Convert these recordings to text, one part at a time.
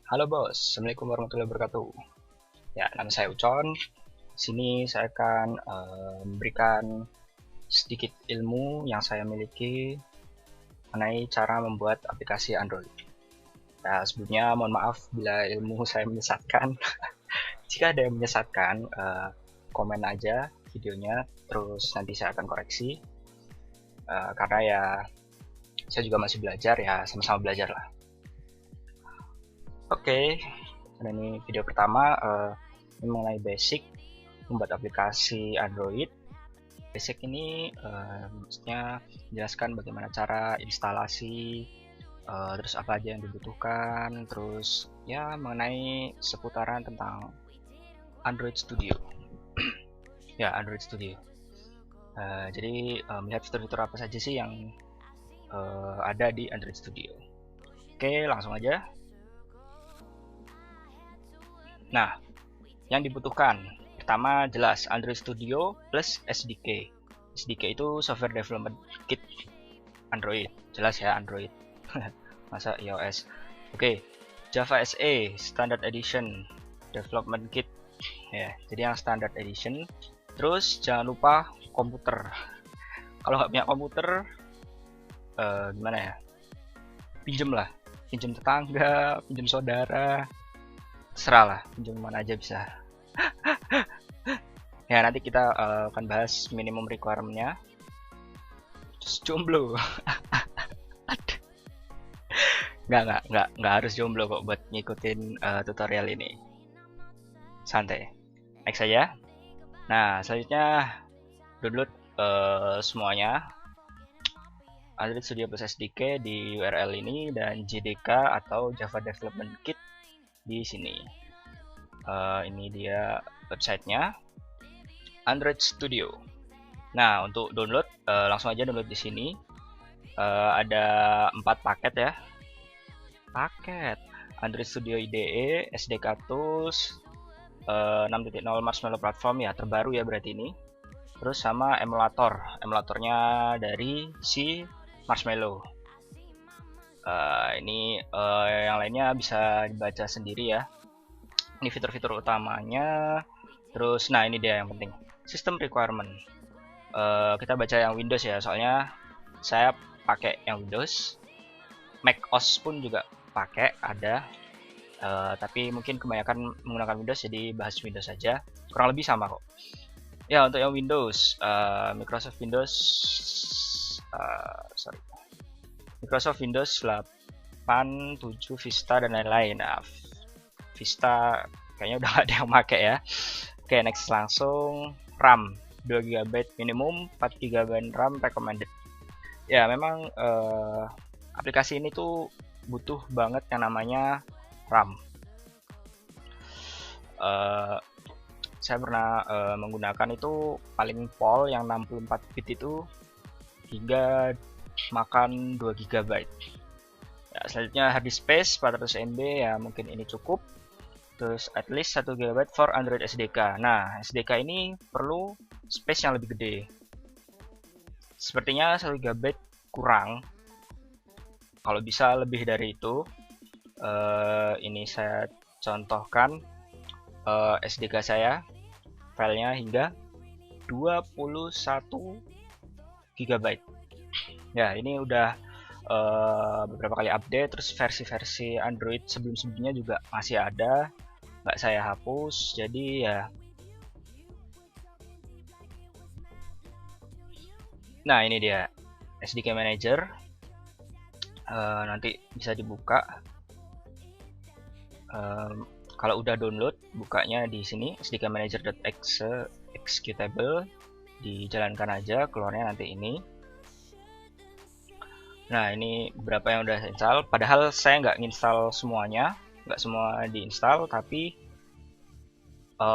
Halo bos, Assalamualaikum warahmatullahi wabarakatuh. Ya, nama saya Ucon. Di sini saya akan memberikan sedikit ilmu yang saya miliki mengenai cara membuat aplikasi Android. Ya, sebelumnya mohon maaf bila ilmu saya menyesatkan. Jika ada yang menyesatkan, komen aja videonya, terus nanti saya akan koreksi. Karena ya saya juga masih belajar, ya sama-sama belajar lah. Oke, ini video pertama ini mengenai basic membuat aplikasi Android. Basic ini maksudnya menjelaskan bagaimana cara instalasi, terus apa aja yang dibutuhkan, terus ya mengenai seputaran tentang Android Studio. Ya, Android Studio. Jadi melihat fitur-fitur apa saja sih yang ada di Android Studio. Oke, langsung aja. Nah, yang dibutuhkan pertama jelas Android Studio plus SDK. SDK itu Software Development Kit Android, jelas ya Android. Masa iOS. Oke, Java SE Standard Edition Development Kit. Ya, jadi yang Standard Edition. Terus jangan lupa komputer. Kalau nggak punya komputer, gimana ya? Pinjem lah, pinjem tetangga, pinjem saudara, terserah lah, pinjem mana aja bisa. Ya, nanti kita akan bahas minimum requirement-nya. Terus jomblo. Nggak harus jomblo kok buat ngikutin tutorial ini. Santai. Next saja. Nah, selanjutnya download semuanya. Android Studio plus SDK di URL ini dan JDK atau Java Development Kit di sini. Ini dia websitenya. Android Studio. Nah, untuk download langsung aja download di sini. Ada 4 paket ya. Paket Android Studio IDE, SDK Tools, 6.0 Marshmallow Platform ya, terbaru ya berarti ini. Terus sama emulatornya dari si Marshmallow. Ini yang lainnya bisa dibaca sendiri ya. Ini fitur-fitur utamanya. Terus, nah ini dia yang penting. System requirement. Kita baca yang Windows ya, soalnya saya pakai yang Windows. Mac OS pun juga pakai, ada. Tapi mungkin kebanyakan menggunakan Windows, jadi bahas Windows saja. Kurang lebih sama kok. Ya, untuk yang Windows, Microsoft Windows, Microsoft Windows 8, 7, Vista dan lain-lain. Nah, Vista kayaknya udah gak ada yang pakai ya. Oke, next langsung. RAM 2 GB minimum, 4 GB RAM recommended. Ya, memang aplikasi ini tuh butuh banget yang namanya RAM. Saya pernah menggunakan itu paling pol yang 64 bit itu hingga makan 2 GB. Ya, selanjutnya hard disk space 400 MB ya, mungkin ini cukup. Terus at least 1 GB for Android SDK. Nah, SDK ini perlu space yang lebih gede. Sepertinya 1 GB kurang. Kalau bisa lebih dari itu. Ini saya contohkan SDK saya. Filenya hingga 21 GB. Ya, ini udah beberapa kali update. Terus versi-versi Android sebelum-sebelumnya juga masih ada. Nggak saya hapus, jadi ya. Nah, ini dia SDK Manager. Nanti bisa dibuka. Kalau udah download, bukanya di sini SDK Manager.exe executable, dijalankan aja, keluarnya nanti ini. Nah, ini beberapa yang udah install. Padahal saya nggak nginstal semuanya, nggak semua diinstal, tapi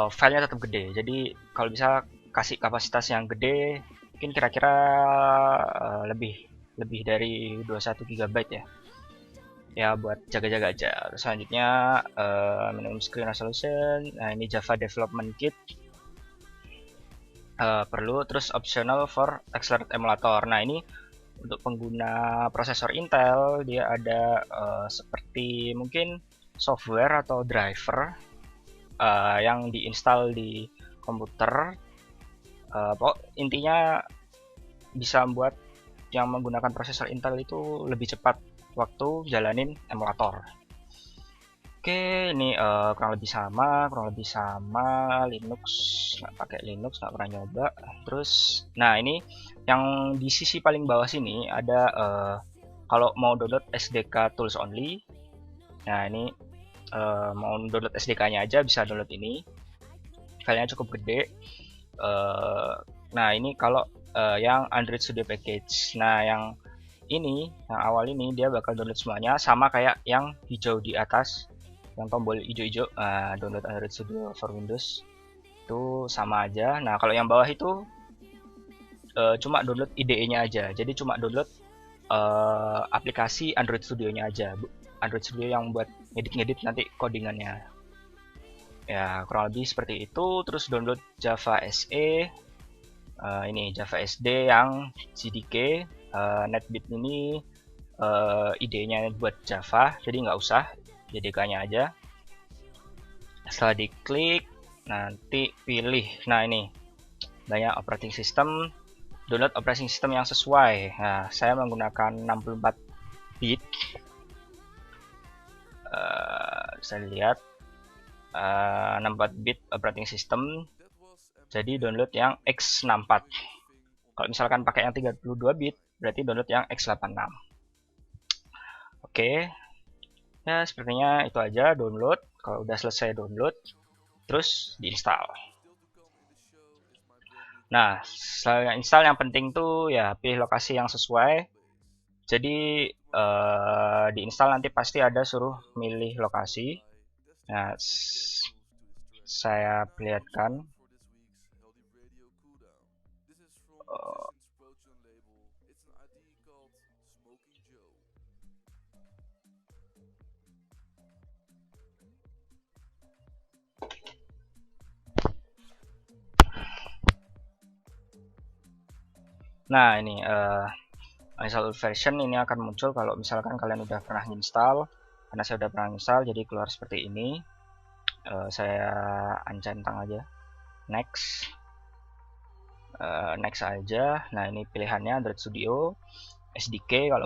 filenya tetap gede. Jadi kalau bisa kasih kapasitas yang gede, mungkin kira-kira lebih dari 21 GB ya. Ya buat jaga-jaga aja. Terus selanjutnya minimum screen resolution. Nah, ini Java Development Kit. Perlu, terus optional for accelerated emulator. Nah, ini untuk pengguna prosesor Intel, dia ada seperti mungkin software atau driver yang diinstal di komputer. Intinya bisa membuat yang menggunakan prosesor Intel itu lebih cepat waktu jalanin emulator. Oke, ini kurang lebih sama Linux. Nggak pakai Linux, nggak pernah nyoba. Terus, nah ini yang di sisi paling bawah sini ada kalau mau download SDK Tools Only. Nah ini mau download SDK-nya aja bisa download ini. Filenya cukup gede. Nah ini kalau yang Android Studio Package. Nah yang awal ini dia bakal download semuanya sama kayak yang hijau di atas, yang tombol hijau-hijau, download Android Studio for Windows itu sama aja. Nah kalau yang bawah itu cuma download IDE-nya aja, jadi cuma download aplikasi Android Studio-nya aja, Android Studio yang buat ngedit-ngedit nanti codingannya. Ya kurang lebih seperti itu. Terus download Java SE, ini Java SD yang JDK, NetBeans ini idenya buat Java, jadi nggak usah, JDK-nya aja. Setelah diklik nanti pilih, nah ini banyak operating system, download operating system yang sesuai. Nah saya menggunakan 64 bit, saya lihat 64 bit operating system, jadi download yang x64. Kalau misalkan pakai yang 32 bit berarti download yang x86. Oke, ya sepertinya itu aja download. Kalau udah selesai download terus diinstal. Nah setelah install yang penting tuh ya pilih lokasi yang sesuai. Jadi diinstal nanti pasti ada suruh milih lokasi. Nah saya perlihatkan. Nah ini install version ini akan muncul kalau misalkan kalian udah pernah install. Karena saya udah pernah install jadi keluar seperti ini. Saya centang aja next, next aja. Nah ini pilihannya Android Studio, SDK. Kalau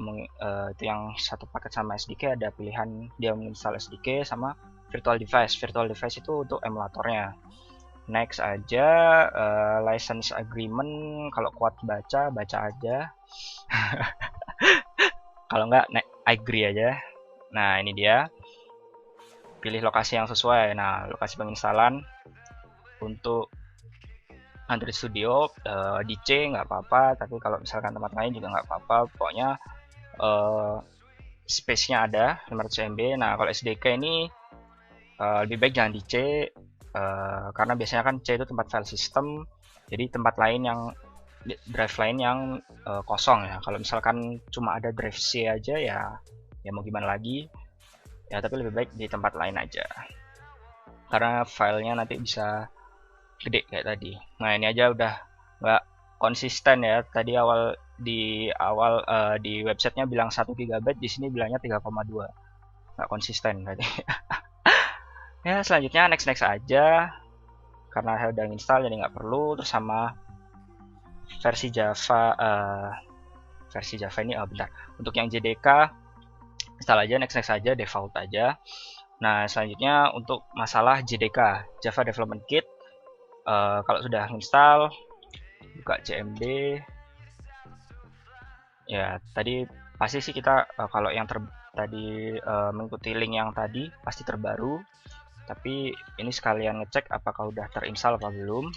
itu yang satu paket sama SDK ada pilihan dia menginstal SDK sama virtual device. Virtual device itu untuk emulatornya. Next aja, license agreement. Kalau kuat baca aja. Kalau enggak agree aja. Nah ini dia, pilih lokasi yang sesuai. Nah lokasi penginstalan untuk Android Studio di C nggak apa-apa, tapi kalau misalkan tempat lain juga nggak apa-apa. Pokoknya space-nya ada 500 MB. Nah kalau SDK ini lebih baik jangan di C, karena biasanya kan C itu tempat file system, jadi tempat lain yang drive lain yang kosong ya. Kalau misalkan cuma ada drive C aja ya mau gimana lagi ya, tapi lebih baik di tempat lain aja karena filenya nanti bisa gede kayak tadi. Nah ini aja udah nggak konsisten ya, tadi di awal di websitenya bilang 1 GB, di sini bilangnya 3,2, nggak konsisten tadi. Ya selanjutnya next aja karena saya udah install jadi nggak perlu. Terus sama versi Java ini bentar, untuk yang JDK install aja next aja, default aja. Nah selanjutnya untuk masalah JDK, Java Development Kit, kalau sudah install buka CMD ya. Tadi pasti sih kita kalau yang tadi mengikuti link yang tadi pasti terbaru, tapi ini sekalian ngecek apakah udah terinstall apa belum.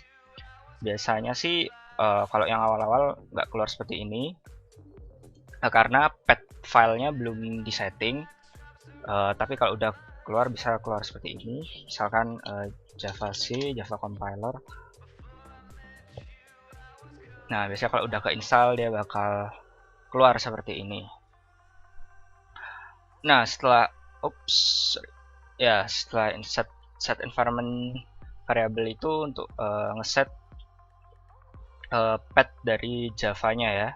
Biasanya sih kalau yang awal-awal nggak keluar seperti ini karena path filenya belum disetting, tapi kalau udah keluar bisa keluar seperti ini, misalkan Java C, Java compiler. Nah biasanya kalau udah keinstall dia bakal keluar seperti ini. Nah setelah setelah set environment variable itu untuk ngeset path dari Java-nya ya,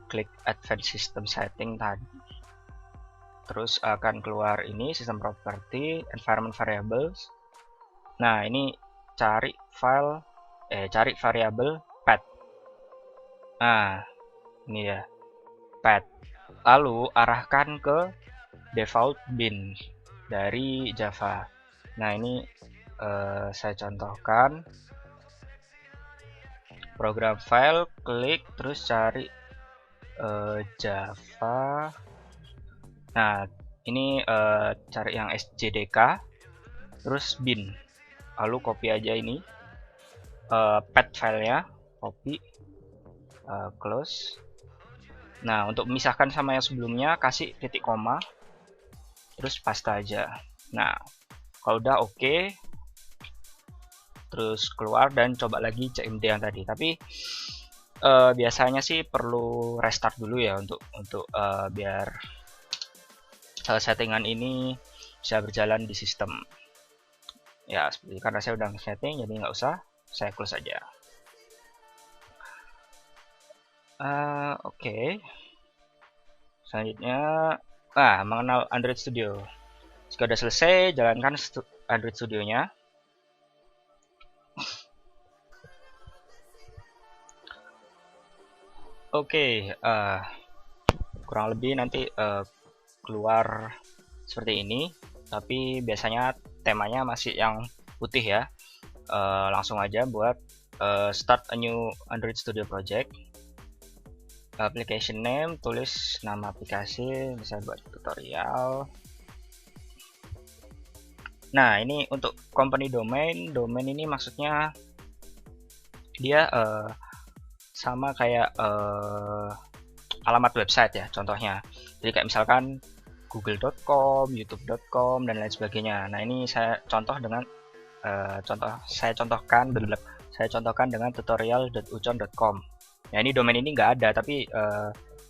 klik advanced system setting tadi. terus akan keluar ini system property, environment variables. Nah, ini cari variabel path. Nah, ini ya, path. Lalu arahkan ke default bin dari Java. Nah, ini saya contohkan program file, klik, terus cari Java. Nah, ini cari yang SJDK, terus bin. Lalu copy aja ini path filenya, copy, close. Nah, untuk memisahkan sama yang sebelumnya kasih titik koma, terus paste aja. Nah, kalau udah oke, terus keluar dan coba lagi CMD yang tadi. Tapi biasanya sih perlu restart dulu ya untuk biar settingan ini bisa berjalan di sistem. Ya, karena saya udah setting, jadi nggak usah, saya close aja. Oke. Selanjutnya, mengenal Android Studio. Jika udah selesai, jalankan Android Studio-nya. Oke, kurang lebih nanti keluar seperti ini, tapi biasanya temanya masih yang putih ya. Langsung aja buat start a new Android Studio project. Application name, tulis nama aplikasi, bisa buat tutorial. Nah, ini untuk company domain ini maksudnya dia sama kayak alamat website ya, contohnya. Jadi kayak misalkan google.com, youtube.com, dan lain sebagainya. Nah, ini saya contohkan dengan tutorial.ucon.com. Nah, ini domain ini nggak ada, tapi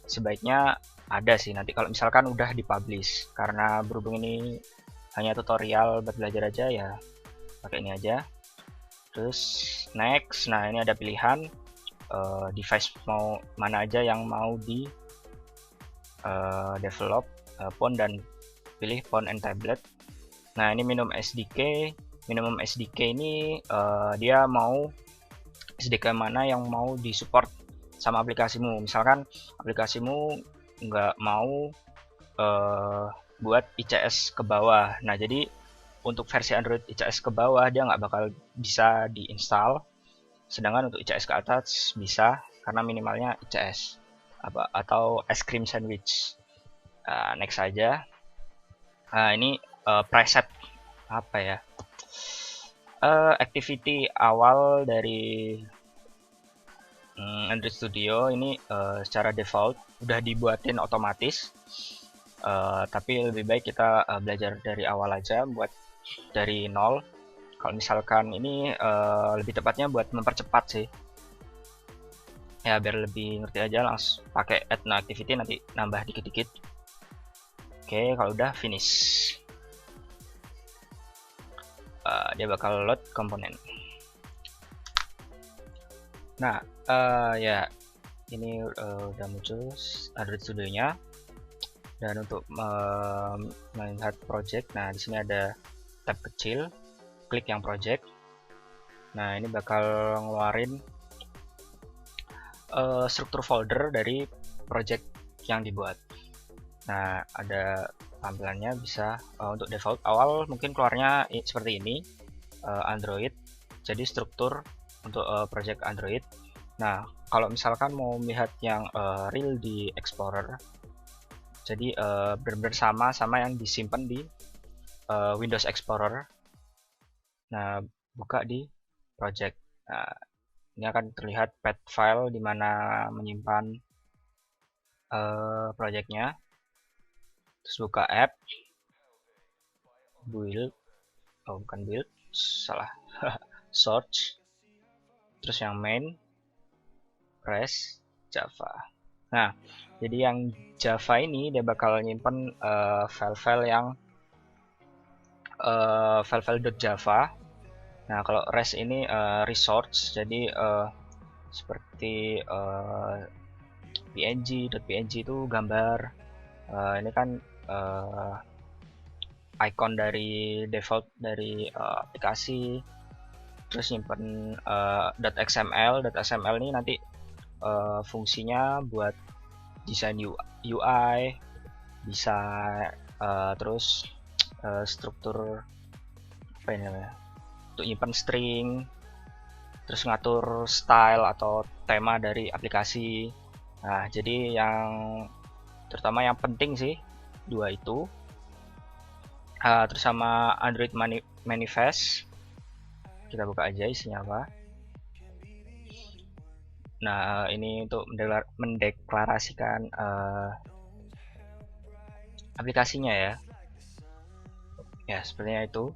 sebaiknya ada sih nanti kalau misalkan udah dipublish. Karena berhubung ini hanya tutorial buat belajar aja, ya pakai ini aja. Terus next. Nah, ini ada pilihan device mau mana aja yang mau di develop, phone, dan pilih phone and tablet. Nah, ini minimum SDK ini dia mau SDK mana yang mau disupport sama aplikasimu. Misalkan aplikasimu nggak mau buat ICS ke bawah. Nah, jadi untuk versi Android ICS ke bawah dia nggak bakal bisa diinstal. Sedangkan untuk ICS ke atas bisa, karena minimalnya ICS atau es krim sandwich. Next aja. Ini preset apa ya? Activity awal dari Android Studio ini secara default udah dibuatin otomatis. Tapi lebih baik kita belajar dari awal aja, buat dari nol. Kalau misalkan ini lebih tepatnya buat mempercepat sih. Ya, biar lebih ngerti aja, langsung pakai add no activity, nanti nambah dikit-dikit. Oke, kalau udah finish. Dia bakal load komponen. Nah, ya ini udah muncul Android Studio-nya. Dan untuk melihat project, nah di sini ada tab kecil, klik yang project. Nah, ini bakal ngeluarin struktur folder dari project yang dibuat. Nah, ada tampilannya, bisa untuk default awal mungkin keluarnya seperti ini, Android. Jadi struktur untuk project Android. Nah, kalau misalkan mau melihat yang real di Explorer, jadi bersama yang disimpan di Windows Explorer. Nah, buka di project. Nah, ini akan terlihat path file di mana menyimpan projectnya. Terus buka app, build, bukan build, salah, search, terus yang main, press Java. Nah, jadi yang Java ini dia bakal nyimpen file-file yang file-file.java. Nah, kalau res ini resource, jadi seperti PNG itu gambar. Ini kan icon dari default dari aplikasi, terus nyimpen .xml. .xml ini nanti fungsinya buat desain UI, bisa terus struktur apa ini namanya, untuk nyimpen string, terus ngatur style atau tema dari aplikasi. Nah, jadi yang terutama yang penting sih dua itu. Terus sama Android Manifest, kita buka aja isinya apa. Nah, ini untuk mendeklarasikan aplikasinya ya. Ya, sepertinya itu.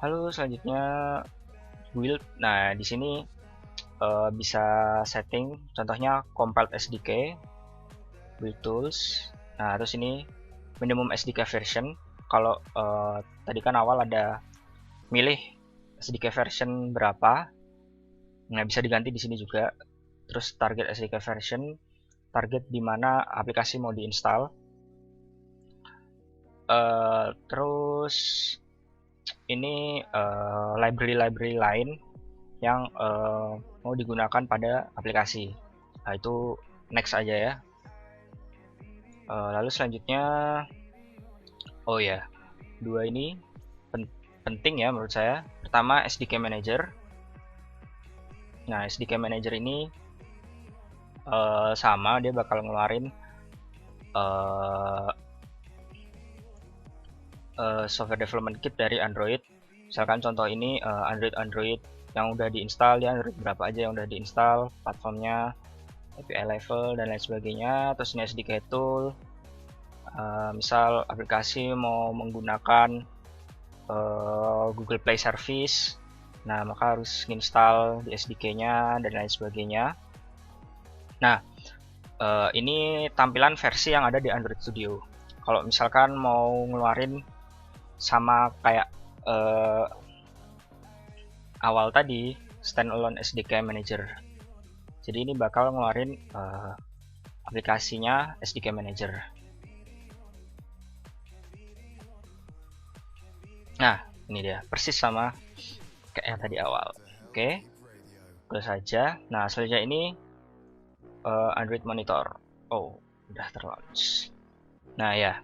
Lalu selanjutnya build. Nah, di sini bisa setting, contohnya compiled SDK, build tools. Nah, terus ini minimum SDK version. Kalau tadi kan awal ada milih SDK version berapa, nah bisa diganti di sini juga. Terus target SDK version, target di mana aplikasi mau diinstal. Terus ini library lain yang mau digunakan pada aplikasi. Nah, itu next aja ya. Lalu selanjutnya, oh ya, dua ini penting ya menurut saya. Pertama, SDK Manager. Nah, SDK Manager ini sama, dia bakal ngeluarin software development kit dari Android. Misalkan contoh ini Android yang udah diinstal, ya Android berapa aja yang udah diinstal, platformnya, API level dan lain sebagainya. Terus ini SDK tool, misal aplikasi mau menggunakan Google Play Service, nah maka harus install di SDK-nya dan lain sebagainya. Nah, ini tampilan versi yang ada di Android Studio. Kalau misalkan mau ngeluarin sama kayak awal tadi, standalone SDK Manager. Jadi ini bakal ngeluarin aplikasinya SDK Manager. Nah, ini dia, persis sama kayak yang tadi awal. Oke, close saja. Nah, selanjutnya ini Android Monitor. Oh, udah terlaunch. Nah ya,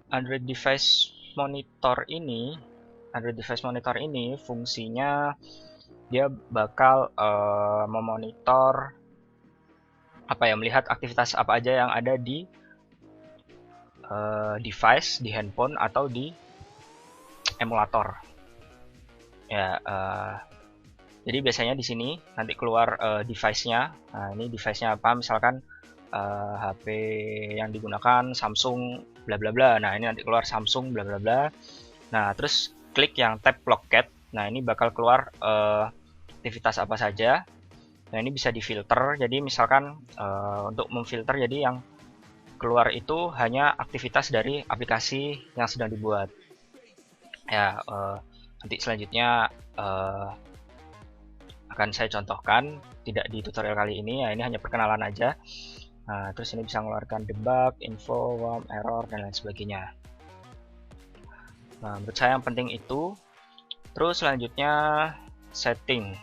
Android Device Monitor ini fungsinya dia bakal memonitor melihat aktivitas apa aja yang ada di device, di handphone atau di emulator. Ya, jadi biasanya di sini nanti keluar device-nya. Nah, ini device-nya apa? Misalkan HP yang digunakan Samsung bla bla bla. Nah, ini nanti keluar Samsung bla bla bla. Nah, terus klik yang tab Locket. Nah, ini bakal keluar aktivitas apa saja. Nah, ini bisa difilter. Jadi misalkan untuk memfilter, jadi yang keluar itu hanya aktivitas dari aplikasi yang sedang dibuat. Ya, nanti selanjutnya akan saya contohkan, tidak di tutorial kali ini. Ya, ini hanya perkenalan aja. Nah, terus ini bisa mengeluarkan debug, info, warm, error, dan lain sebagainya. Nah, menurut saya yang penting itu. Terus selanjutnya setting.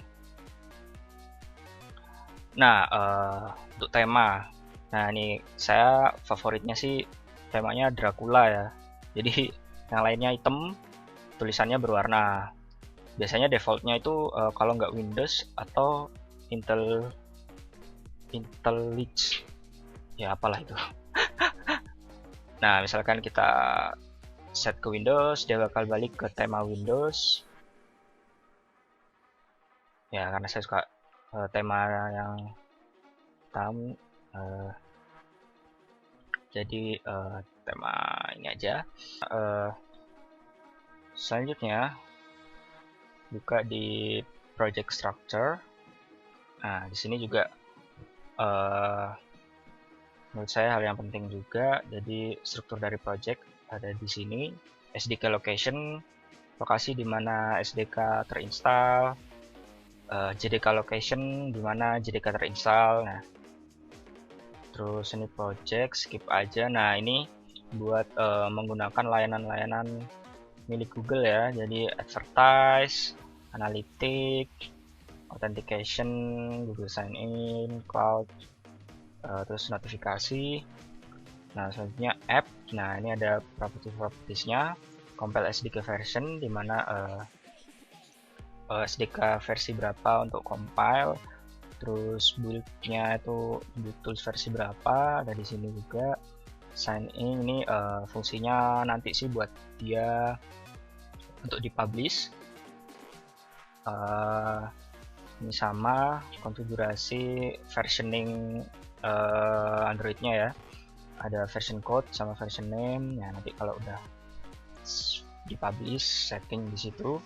Nah, untuk tema. Nah, ini saya favoritnya sih temanya Dracula ya. Jadi yang lainnya hitam, tulisannya berwarna. Biasanya defaultnya itu kalau nggak Windows atau IntelliJ, ya apalah itu. Nah, misalkan kita set ke Windows, dia bakal balik ke tema Windows. Ya, karena saya suka tema yang hitam, jadi tema ini aja. Selanjutnya buka di project structure. Nah, di sini juga menurut saya hal yang penting juga. Jadi struktur dari project ada di sini. SDK location, lokasi di mana SDK terinstall. JDK location, di mana JDK terinstall. Nah, Terus ini project, skip aja. Nah ini buat menggunakan layanan-layanan milik Google ya. Jadi advertise, analytics, authentication, Google sign in, cloud, terus notifikasi. Nah selanjutnya app. Nah ini ada properties-nya, compile SDK version, dimana SDK versi berapa untuk compile, terus build-nya itu build tools versi berapa, ada di sini juga. Sign in ini fungsinya nanti sih buat dia untuk dipublish. Ini sama konfigurasi versioning Android-nya ya, ada version code sama version name ya. Nanti kalau udah dipublish setting di situ.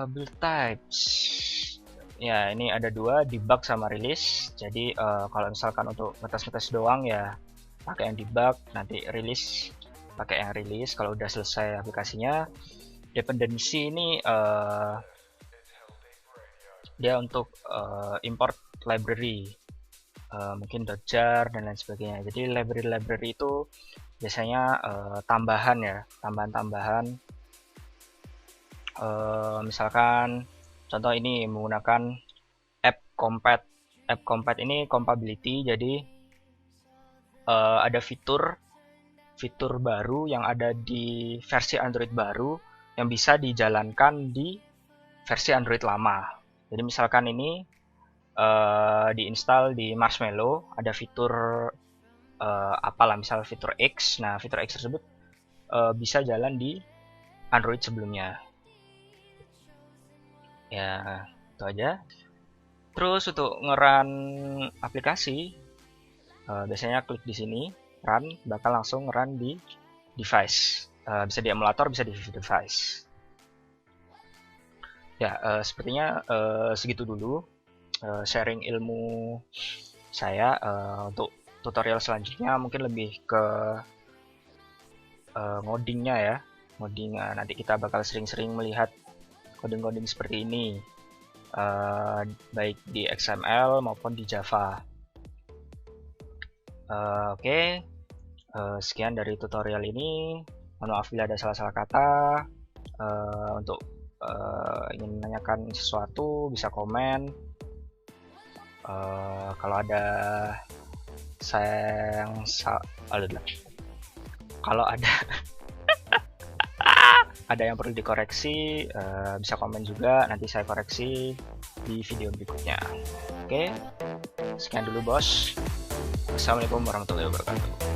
Build types ya, ini ada dua, debug sama release. Jadi kalau misalkan untuk ngetes doang ya pakai yang debug, nanti release pakai yang release kalau udah selesai aplikasinya. Dependency ini dia untuk import library, mungkin .jar dan lain sebagainya. Jadi library itu biasanya tambahan ya, tambahan-tambahan. Misalkan contoh ini menggunakan app compat ini compatibility. Jadi ada fitur baru yang ada di versi Android baru yang bisa dijalankan di versi Android lama. Jadi misalkan ini diinstal di Marshmallow, ada fitur apalah, misal fitur X. Nah fitur X tersebut bisa jalan di Android sebelumnya. Ya itu aja. Terus untuk nge-run aplikasi biasanya klik di sini run, bakal langsung run di device, bisa di emulator, bisa di device ya. Sepertinya segitu dulu sharing ilmu saya. Untuk tutorial selanjutnya mungkin lebih ke ngodingnya ya, ngoding. Nanti kita bakal sering-sering melihat coding-coding seperti ini, baik di XML maupun di Java. Oke. Sekian dari tutorial ini. Mohon maaf bila ada salah-salah kata. Untuk ingin menanyakan sesuatu bisa komen. Kalau ada kalau ada ada yang perlu dikoreksi, bisa komen juga, nanti saya koreksi di video berikutnya. Oke, sekian dulu bos. Assalamualaikum warahmatullahi wabarakatuh.